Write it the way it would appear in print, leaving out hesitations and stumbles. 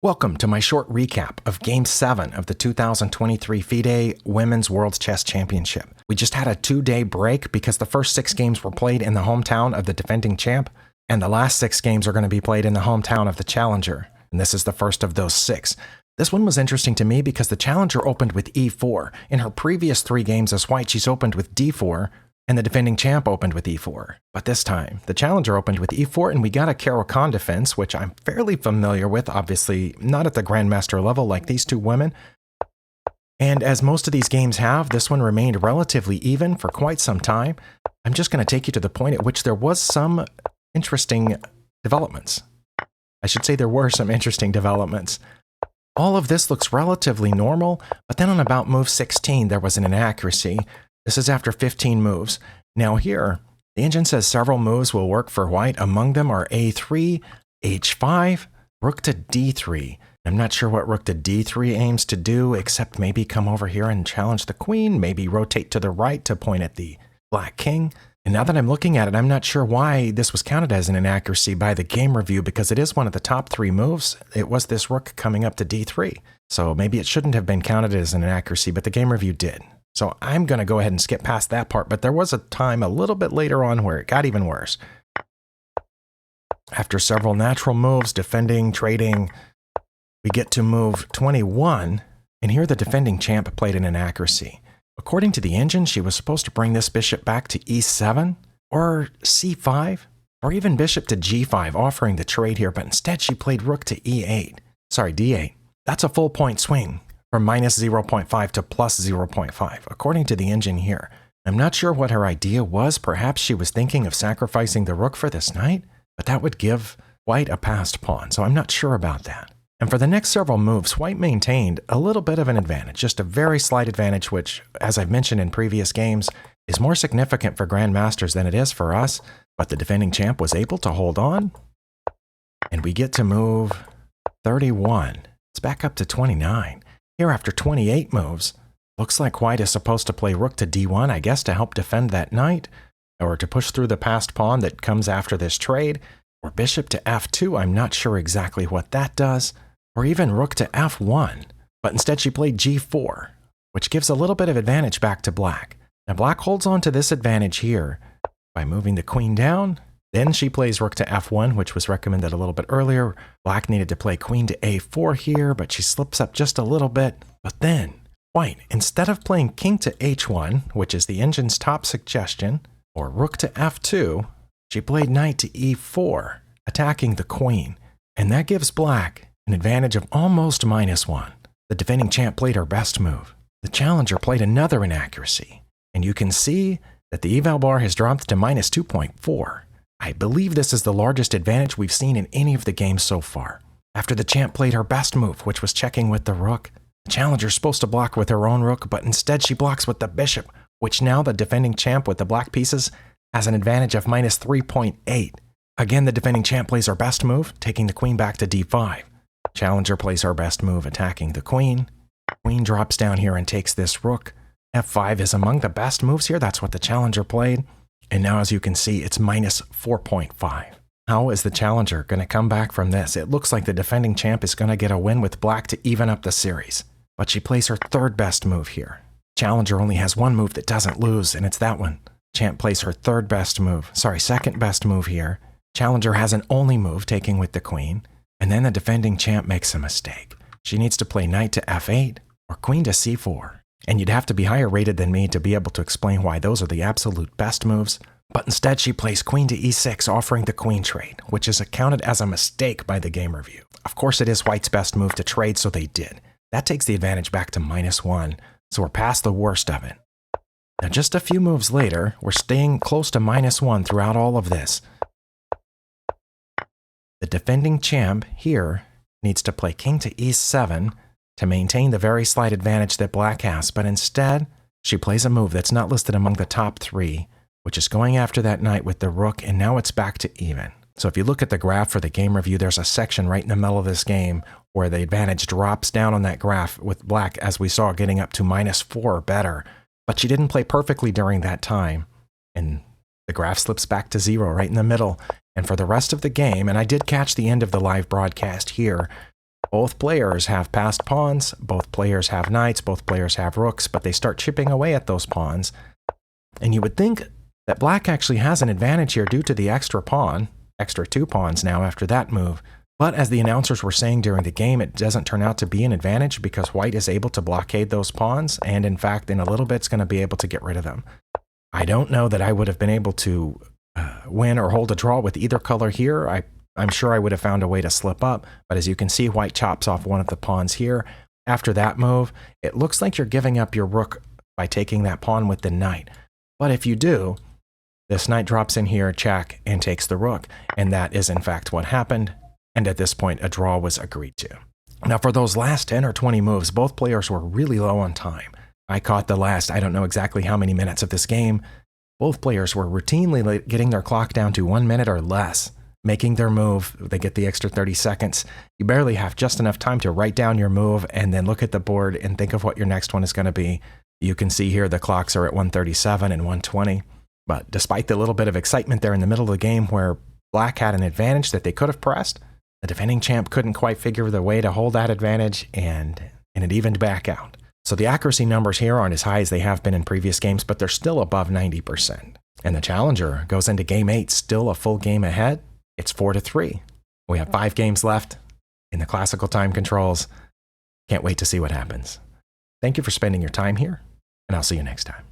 Welcome to my short recap of Game 7 of the 2023 FIDE Women's World Chess Championship. We just had a 2-day break because the first 6 games were played in the hometown of the defending champ, and the last 6 games are going to be played in the hometown of the challenger, and this is the first of those 6. This one was interesting to me because the challenger opened with e4. In her previous 3 games as white, she's opened with d4, and the defending champ opened with e4. But this time, the challenger opened with e4, and we got a Caro-Kann defense, which I'm fairly familiar with, obviously not at the Grandmaster level like these two women. And as most of these games have, this one remained relatively even for quite some time. I'm just going to take you to the point at which there was some interesting developments. I should say there were some interesting developments. All of this looks relatively normal, but then on about move 16, there was an inaccuracy. This is after 15 moves. Now here, the engine says several moves will work for white. Among them are a3, h5, rook to d3. I'm not sure what rook to d3 aims to do, except maybe come over here and challenge the queen, maybe rotate to the right to point at the black king. And now that I'm looking at it, I'm not sure why this was counted as an inaccuracy by the game review, because it is one of the top 3 moves. It was this rook coming up to d3. So maybe it shouldn't have been counted as an inaccuracy, but the game review did. So I'm going to go ahead and skip past that part, but there was a time a little bit later on where it got even worse. After several natural moves, defending, trading, we get to move 21, and here the defending champ played an inaccuracy. According to the engine, she was supposed to bring this bishop back to e7, or c5, or even bishop to g5, offering the trade here, but instead she played rook to e8. Sorry, d8. That's a full point swing, from minus 0.5 to plus 0.5, according to the engine here. I'm not sure what her idea was. Perhaps she was thinking of sacrificing the rook for this knight, but that would give white a passed pawn, so I'm not sure about that. And for the next several moves, white maintained a little bit of an advantage, just a very slight advantage, which, as I've mentioned in previous games, is more significant for grandmasters than it is for us, but the defending champ was able to hold on, and we get to move 31. It's back up to 29. Here, after 28 moves, looks like white is supposed to play rook to d1, I guess to help defend that knight, or to push through the passed pawn that comes after this trade, or bishop to f2, I'm not sure exactly what that does, or even rook to f1, but instead she played g4, which gives a little bit of advantage back to black. Now black holds on to this advantage here by moving the queen down. Then she plays rook to f1, which was recommended a little bit earlier. Black needed to play queen to a4 here, but she slips up just a little bit. But then, white, instead of playing king to h1, which is the engine's top suggestion, or rook to f2, she played knight to e4, attacking the queen. And that gives black an advantage of almost -1. The defending champ played her best move. The challenger played another inaccuracy. And you can see that the eval bar has dropped to -2.4. I believe this is the largest advantage we've seen in any of the games so far. After the champ played her best move, which was checking with the rook, the challenger's supposed to block with her own rook, but instead she blocks with the bishop, which now the defending champ with the black pieces has an advantage of -3.8. Again, the defending champ plays her best move, taking the queen back to d5. Challenger plays her best move, attacking the queen. Queen drops down here and takes this rook. f5 is among the best moves here. That's what the challenger played. And now, as you can see, it's -4.5. How is the challenger going to come back from this? It looks like the defending champ is going to get a win with black to even up the series. But she plays her 3rd best move here. Challenger only has one move that doesn't lose, and it's that one. Champ plays her 2nd best move here. Challenger has an only move, taking with the queen. And then the defending champ makes a mistake. She needs to play knight to f8 or queen to c4. And you'd have to be higher rated than me to be able to explain why those are the absolute best moves. But instead she plays queen to e6, offering the queen trade, which is accounted as a mistake by the game review. Of course it is white's best move to trade, so they did. That takes the advantage back to -1, so we're past the worst of it. Now just a few moves later, we're staying close to -1 throughout all of this. The defending champ here needs to play king to e7 to maintain the very slight advantage that black has, but instead, she plays a move that's not listed among the top 3, which is going after that knight with the rook, and now it's back to even. So if you look at the graph for the game review, there's a section right in the middle of this game where the advantage drops down on that graph with black, as we saw, getting up to -4 or better. But she didn't play perfectly during that time, and the graph slips back to 0 right in the middle. And for the rest of the game, and I did catch the end of the live broadcast here, Both players have passed pawns, both players have knights, both players have rooks, but they start chipping away at those pawns. And you would think that black actually has an advantage here due to the extra pawn, extra 2 pawns now after that move. But as the announcers were saying during the game, it doesn't turn out to be an advantage because white is able to blockade those pawns, and in fact, in a little bit, it's going to be able to get rid of them. I don't know that I would have been able to win or hold a draw with either color here. I'm sure I would have found a way to slip up, but as you can see, white chops off one of the pawns here. After that move, it looks like you're giving up your rook by taking that pawn with the knight. But if you do, this knight drops in here, check, and takes the rook, and that is in fact what happened, and at this point, a draw was agreed to. Now for those last 10 or 20 moves, both players were really low on time. I caught the last, I don't know exactly how many minutes of this game. Both players were routinely getting their clock down to 1 minute or less. Making their move, they get the extra 30 seconds. You barely have just enough time to write down your move and then look at the board and think of what your next one is going to be. You can see here the clocks are at 137 and 120. But despite the little bit of excitement there in the middle of the game where black had an advantage that they could have pressed, the defending champ couldn't quite figure the way to hold that advantage, and it evened back out. So the accuracy numbers here aren't as high as they have been in previous games, but they're still above 90%. And the challenger goes into game 8 still a full game ahead. It's 4-3. We have 5 games left in the classical time controls. Can't wait to see what happens. Thank you for spending your time here, and I'll see you next time.